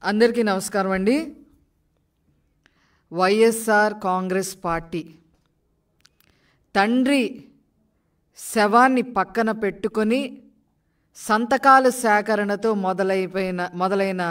అందరికీ నమస్కారం అండి. వైఎస్ఆర్ కాంగ్రెస్ పార్టీ తండ్రి శవాన్ని పక్కన పెట్టుకొని సంతకాల సేకరణతో మొదలైన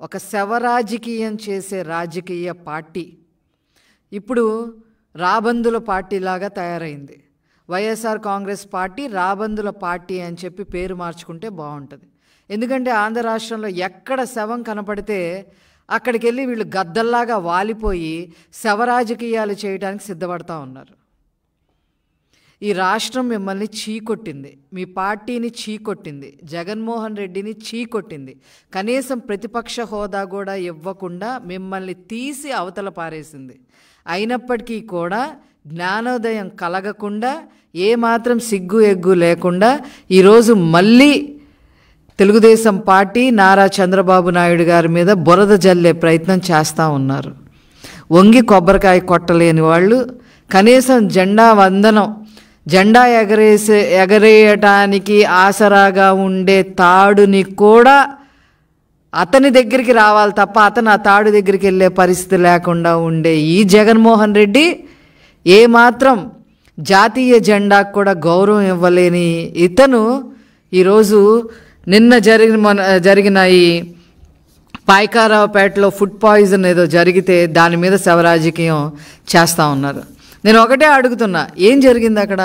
ఒక శవ రాజకీయం చేసే రాజకీయ పార్టీ ఇప్పుడు రాబందుల పార్టీలాగా తయారైంది. వైఎస్ఆర్ కాంగ్రెస్ పార్టీ రాబందుల పార్టీ అని చెప్పి పేరు మార్చుకుంటే బాగుంటుంది. ఎందుకంటే ఆంధ్ర రాష్ట్రంలో ఎక్కడ శవం కనపడితే అక్కడికి వెళ్ళి వీళ్ళు గద్దల్లాగా వాలిపోయి శవ రాజకీయాలు చేయడానికి సిద్ధపడతా ఉన్నారు. ఈ రాష్ట్రం మిమ్మల్ని చీకొట్టింది, మీ పార్టీని చీకొట్టింది, జగన్మోహన్ రెడ్డిని చీకొట్టింది. కనీసం ప్రతిపక్ష హోదా కూడా ఇవ్వకుండా మిమ్మల్ని తీసి అవతల పారేసింది. అయినప్పటికీ కూడా జ్ఞానోదయం కలగకుండా ఏమాత్రం సిగ్గు ఎగ్గు లేకుండా ఈరోజు మళ్ళీ తెలుగుదేశం పార్టీ నారా చంద్రబాబు నాయుడు గారి మీద బురద జల్లే ప్రయత్నం చేస్తూ ఉన్నారు. వంగి కొబ్బరికాయ కొట్టలేని వాళ్ళు కనీసం జెండా ఎగరేయటానికి ఆసరాగా ఉండే తాడుని కూడా అతని దగ్గరికి రావాలి తప్ప అతను ఆ తాడు దగ్గరికి వెళ్ళే పరిస్థితి లేకుండా ఉండే ఈ జగన్మోహన్ రెడ్డి ఏమాత్రం జాతీయ జెండాకు కూడా గౌరవం ఇవ్వలేని ఇతను ఈరోజు నిన్న జరిగిన ఈ పాయకారావుపేటలో ఫుడ్ పాయిజన్ ఏదో జరిగితే దాని మీద శవ రాజకీయం చేస్తూ ఉన్నారు. నేను ఒకటే అడుగుతున్నా, ఏం జరిగింది అక్కడ?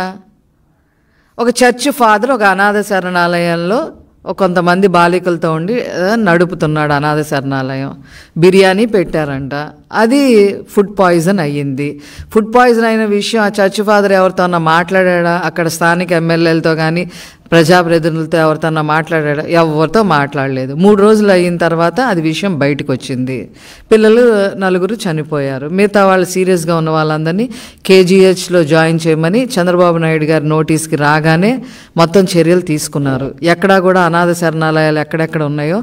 ఒక చర్చ్ ఫాదర్ ఒక అనాథ శరణాలయంలో కొంతమంది బాలికలతో ఉండి నడుపుతున్నాడు అనాథ శరణాలయం. బిర్యానీ పెట్టారంట, అది ఫుడ్ పాయిజన్ అయ్యింది. ఫుడ్ పాయిజన్ అయిన విషయం ఆ చర్చ్ ఫాదర్ ఎవరితో అన్నా మాట్లాడా? అక్కడ స్థానిక ఎమ్మెల్యేలతో కానీ ప్రజాప్రతినిధులతో ఎవరితో మాట్లాడా? ఎవరితో మాట్లాడలేదు. 3 రోజులు అయిన తర్వాత అది విషయం బయటకు వచ్చింది. పిల్లలు 4 చనిపోయారు. మిగతా వాళ్ళు సీరియస్గా ఉన్న వాళ్ళందరినీ కేజీహెచ్లో జాయిన్ చేయమని చంద్రబాబు నాయుడు గారి నోటీస్కి రాగానే మొత్తం చర్యలు తీసుకున్నారు. ఎక్కడా కూడా అనాథ శరణాలయాలు ఎక్కడెక్కడ ఉన్నాయో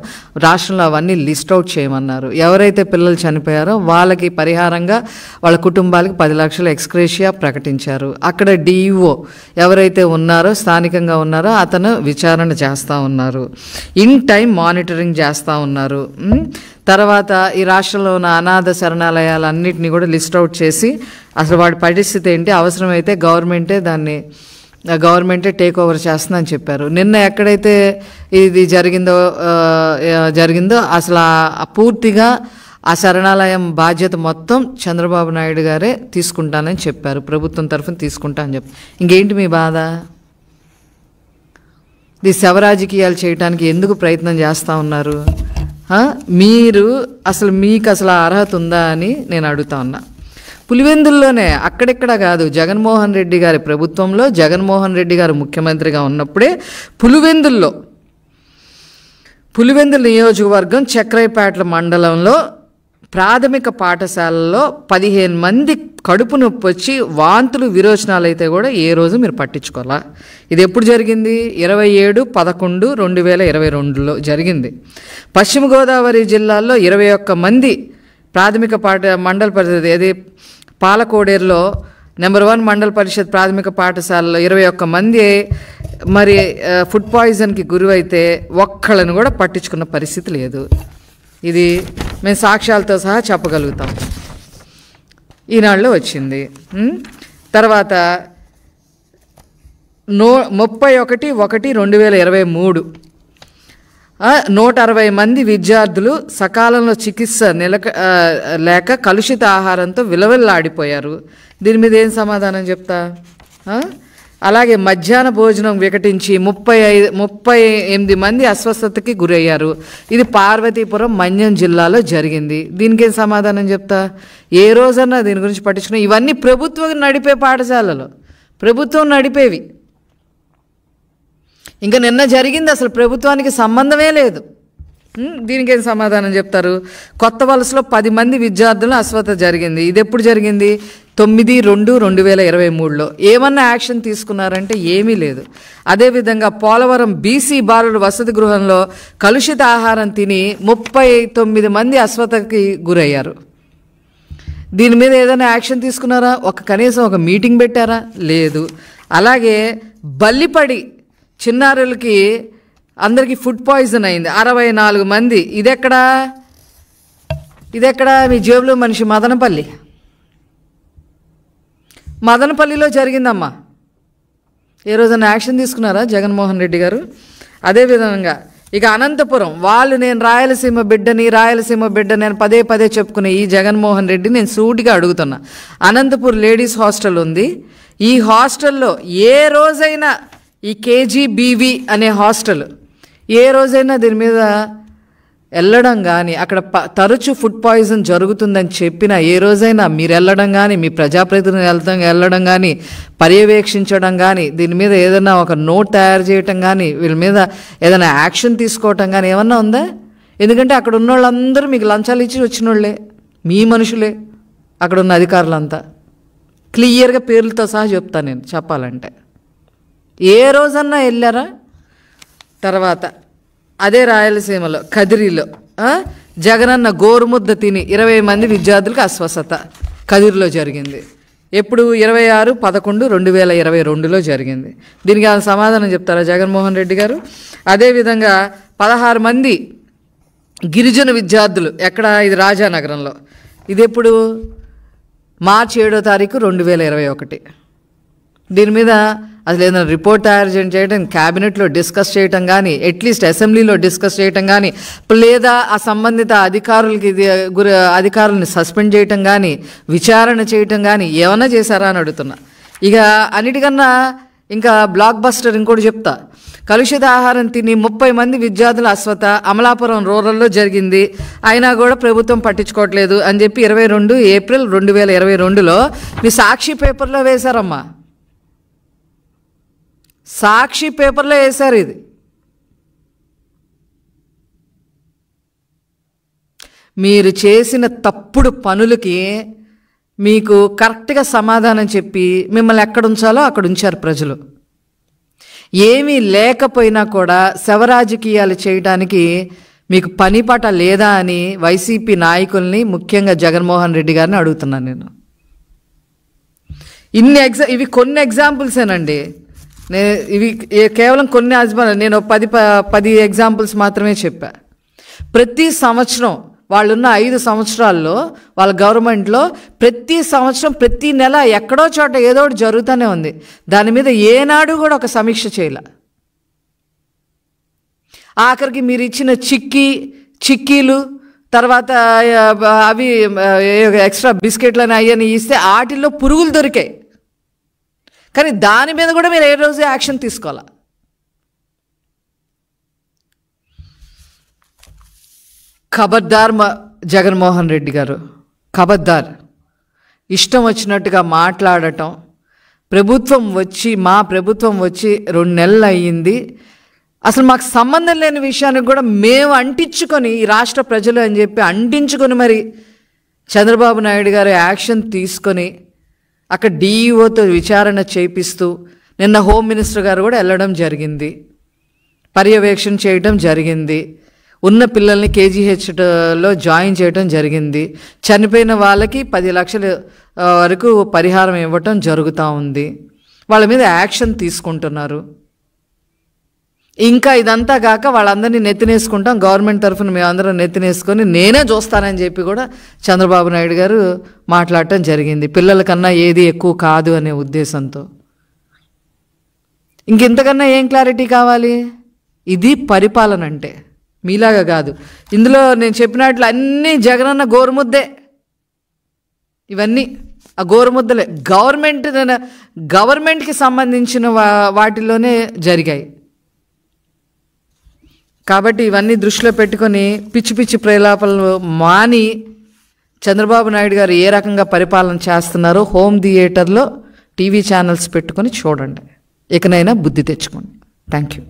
రాష్ట్రంలో అవన్నీ లిస్ట్ అవుట్ చేయమన్నారు. ఎవరైతే పిల్లలు చనిపోయారో వాళ్ళకి పరిహారంగా వాళ్ళ కుటుంబాలకి 10 లక్షల ఎక్స్గ్రేషియా ప్రకటించారు. అక్కడ డిఈఓ ఎవరైతే ఉన్నారో స్థానికంగా ఉన్నారో అతను విచారణ చేస్తూ ఉన్నారు. ఇన్ టైం మానిటరింగ్ చేస్తూ ఉన్నారు. తర్వాత ఈ రాష్ట్రంలో ఉన్న అనాథ శరణాలయాలన్నింటినీ కూడా లిస్ట్ అవుట్ చేసి అసలు వాడి పరిస్థితి ఏంటి, అవసరమైతే గవర్నమెంటే టేక్ ఓవర్ చేస్తుందని చెప్పారు. నిన్న ఎక్కడైతే ఇది జరిగిందో అసలు పూర్తిగా ఆ శరణాలయం బాధ్యత మొత్తం చంద్రబాబు నాయుడు గారే తీసుకుంటానని చెప్పారు. ప్రభుత్వం తరఫున తీసుకుంటా అని చెప్పి ఇంకేంటి మీ బాధ? ఈ శవ రాజకీయాలు చేయడానికి ఎందుకు ప్రయత్నం చేస్తూ ఉన్నారు? మీకు అసలు అర్హత ఉందా అని నేను అడుగుతా ఉన్నా. పులివెందుల్లోనే, అక్కడెక్కడ కాదు, జగన్మోహన్ రెడ్డి గారి ప్రభుత్వంలో జగన్మోహన్ రెడ్డి గారు ముఖ్యమంత్రిగా ఉన్నప్పుడే పులివెందుల నియోజకవర్గం చక్రైపేటల మండలంలో ప్రాథమిక పాఠశాలలో 15 మంది కడుపు నొప్పి వచ్చి వాంతులు విరోచనాలు అయితే కూడా ఏ రోజు మీరు పట్టించుకోవాలా? ఇది ఎప్పుడు జరిగింది? 27/11/2022లో జరిగింది. పశ్చిమ గోదావరి జిల్లాలో 21 మంది ప్రాథమిక మండల పరిషత్, ఏది పాలకోడేరులో నెంబర్ 1 మండల పరిషత్ ప్రాథమిక పాఠశాలలో 21 మంది మరి ఫుడ్ పాయిజన్కి గురైతే ఒక్కళ్ళని కూడా పట్టించుకున్న పరిస్థితి లేదు. ఇది మేము సాక్ష్యాలతో సహా చెప్పగలుగుతాం. ఈనాడులో వచ్చింది. తర్వాత 31/1/2023 160 మంది విద్యార్థులు సకాలంలో చికిత్స లేక కలుషిత ఆహారంతో విలవిల్లాడిపోయారు. దీని మీద ఏం సమాధానం చెప్తా? అలాగే మధ్యాహ్న భోజనం వికటించి 38 మంది అస్వస్థతకి గురయ్యారు. ఇది పార్వతీపురం మన్యం జిల్లాలో జరిగింది. దీనికేం సమాధానం చెప్తా? ఏ రోజన్నా దీని గురించి పట్టించుకున్నా? ఇవన్నీ ప్రభుత్వం నడిపే పాఠశాలలో, ప్రభుత్వం నడిపేవి. ఇంకా నిన్న జరిగింది అసలు ప్రభుత్వానికి సంబంధమే లేదు. దీనికేం సమాధానం చెప్తారు? కొత్త వలసలో 10 మంది విద్యార్థులు అస్వస్థత జరిగింది. ఇది ఎప్పుడు జరిగింది? 9/2/2023లో. ఏమన్నా యాక్షన్ తీసుకున్నారంటే ఏమీ లేదు. అదేవిధంగా పోలవరం బీసీ బాలుల వసతి గృహంలో కలుషిత ఆహారం తిని 39 మంది అస్వస్థతకి గురయ్యారు. దీని మీద ఏదైనా యాక్షన్ తీసుకున్నారా? కనీసం ఒక మీటింగ్ పెట్టారా? లేదు. అలాగే బల్లిపడి చిన్నారులకి అందరికీ ఫుడ్ పాయిజన్ అయింది 64 మంది. ఇదెక్కడా? ఇది ఎక్కడ మీ జేబులో మనిషి మదనపల్లిలో జరిగిందమ్మా. ఏ రోజైనా యాక్షన్ తీసుకున్నారా జగన్మోహన్ రెడ్డి గారు? అదేవిధంగా ఇక అనంతపురం వాళ్ళు నేను రాయలసీమ బిడ్డని నేను పదే పదే చెప్పుకునే ఈ జగన్మోహన్ రెడ్డి నేను సూటిగా అడుగుతున్నా. అనంతపూర్ లేడీస్ హాస్టల్ ఉంది. ఈ హాస్టల్లో ఏ రోజైనా ఈ కేజీబీవీ అనే హాస్టల్ ఏ రోజైనా దీని మీద వెళ్ళడం కానీ అక్కడ తరచూ ఫుడ్ పాయిజన్ జరుగుతుందని చెప్పినా ఏ రోజైనా మీరు వెళ్ళడం కానీ మీ ప్రజాప్రతినిధులు వెళ్ళడం కానీ పర్యవేక్షించడం కానీ దీని మీద ఏదైనా ఒక నోట్ తయారు చేయటం కానీ వీళ్ళ మీద ఏదైనా యాక్షన్ తీసుకోవటం కానీ ఏమన్నా ఉందా? ఎందుకంటే అక్కడ ఉన్న వాళ్ళందరూ మీకు లంచాలు ఇచ్చి వచ్చిన వాళ్ళే, మీ మనుషులే. అక్కడ ఉన్న అధికారులంతా క్లియర్గా పేర్లతో సహా చెప్తాను నేను చెప్పాలంటే. ఏ రోజన్నా వెళ్ళారా? తర్వాత అదే రాయలసీమలో కదిరిలో జగనన్న గోరుముద్ద తిని 20 మంది విద్యార్థులకు అస్వస్థత కదిరిలో జరిగింది. ఎప్పుడు 26/11/2022లో జరిగింది. దీనికి ఆయన సమాధానం చెప్తారా జగన్మోహన్ రెడ్డి గారు? అదేవిధంగా 16 మంది గిరిజన విద్యార్థులు ఎక్కడ? ఇది రాజానగరంలో. ఇది ఎప్పుడు? మార్చి 7వ తారీఖు 2021. దీని మీద అసలు ఏదైనా రిపోర్ట్ తయారు చేయడం, క్యాబినెట్లో డిస్కస్ చేయటం కానీ, అట్లీస్ట్ అసెంబ్లీలో డిస్కస్ చేయటం కానీ, లేదా ఆ సంబంధిత అధికారులని సస్పెండ్ చేయటం కానీ, విచారణ చేయటం కానీ ఏమన్నా చేశారా అని అడుగుతున్నా. ఇక అన్నిటికన్నా ఇంకా బ్లాక్ బస్టర్ ఇంకోటి చెప్తా. కలుషిత ఆహారం తిని 30 మంది విద్యార్థుల అస్వస్థ అమలాపురం రూరల్లో జరిగింది. అయినా కూడా ప్రభుత్వం పట్టించుకోవట్లేదు అని చెప్పి 22 ఏప్రిల్ 2022లో మీ సాక్షి పేపర్లో వేశారమ్మా. సాక్షి పేపర్లో వేశారు. ఇది మీరు చేసిన తప్పుడు పనులకి మీకు కరెక్ట్గా సమాధానం చెప్పి మిమ్మల్ని ఎక్కడ ఉంచాలో అక్కడ ఉంచారు ప్రజలు. ఏమీ లేకపోయినా కూడా శవరాజకీయాలు చేయడానికి మీకు పనిపాట లేదా అని వైసీపీ నాయకుల్ని, ముఖ్యంగా జగన్మోహన్ రెడ్డి గారిని అడుగుతున్నాను నేను. ఇవి కొన్ని ఎగ్జాంపుల్సేనండి. ఇవి కేవలం కొన్ని నేను 10 ఎగ్జాంపుల్స్ మాత్రమే చెప్పా. ప్రతి సంవత్సరం వాళ్ళున్న 5 సంవత్సరాల్లో వాళ్ళ గవర్నమెంట్లో ప్రతి సంవత్సరం ప్రతి నెల ఎక్కడో చోట ఏదో ఒకటి జరుగుతూనే ఉంది. దాని మీద ఏనాడు కూడా ఒక సమీక్ష చేయలే. ఆఖరికి మీరు ఇచ్చిన చిక్కీలు తర్వాత అవి ఎక్స్ట్రా బిస్కెట్లని అయ్యని ఇస్తే వాటిల్లో పురుగులు దొరికాయి. కానీ దాని మీద కూడా మీరు ఏ రోజు యాక్షన్ తీసుకోవాలా? ఖబర్దార్ జగన్మోహన్ రెడ్డి గారు, ఖబర్దార్. ఇష్టం వచ్చినట్టుగా మాట్లాడటం. మా ప్రభుత్వం వచ్చి 2 నెలలు అయ్యింది. అసలు మాకు సంబంధం లేని విషయానికి కూడా మేము అంటించుకొని ఈ రాష్ట్ర ప్రజలు అని చెప్పి అంటించుకొని మరి చంద్రబాబు నాయుడు గారు యాక్షన్ తీసుకొని అక్కడ డీఈఓతో విచారణ చేపిస్తూ నిన్న హోమ్ మినిస్టర్ గారు కూడా వెళ్ళడం జరిగింది, పర్యవేక్షణ చేయడం జరిగింది. ఉన్న పిల్లల్ని కేజీహెచ్లో జాయిన్ చేయడం జరిగింది. చనిపోయిన వాళ్ళకి 10 లక్షల వరకు పరిహారం ఇవ్వటం జరుగుతూ ఉంది. వాళ్ళ మీద యాక్షన్ తీసుకుంటున్నారు. ఇంకా ఇదంతా కాక వాళ్ళందరినీ నెత్తినేసుకుంటాం, గవర్నమెంట్ తరఫున మేమందరం నెత్తినేసుకొని నేనే చూస్తానని చెప్పి కూడా చంద్రబాబు నాయుడు గారు మాట్లాడటం జరిగింది. పిల్లల కన్నా ఏది ఎక్కువ కాదు అనే ఉద్దేశంతో. ఇంకెంతకన్నా ఏం క్లారిటీ కావాలి? ఇది పరిపాలన అంటే. మీలాగా కాదు. ఇందులో నేను చెప్పినట్లు అన్నీ జగనన్న గోరుముద్దే. ఇవన్నీ ఆ గోరుముద్దలే గవర్నమెంట్కి సంబంధించిన వాటిలోనే జరిగాయి. కాబట్టి ఇవన్నీ దృష్టిలో పెట్టుకొని పిచ్చి ప్రలాపాలు మాని చంద్రబాబు నాయుడు గారు ఏ రకంగా పరిపాలన చేస్తున్నారో హోమ్ థియేటర్లో టీవీ ఛానల్స్ పెట్టుకొని చూడండి. ఇకనైనా బుద్ధి తెచ్చుకోండి. Thank you.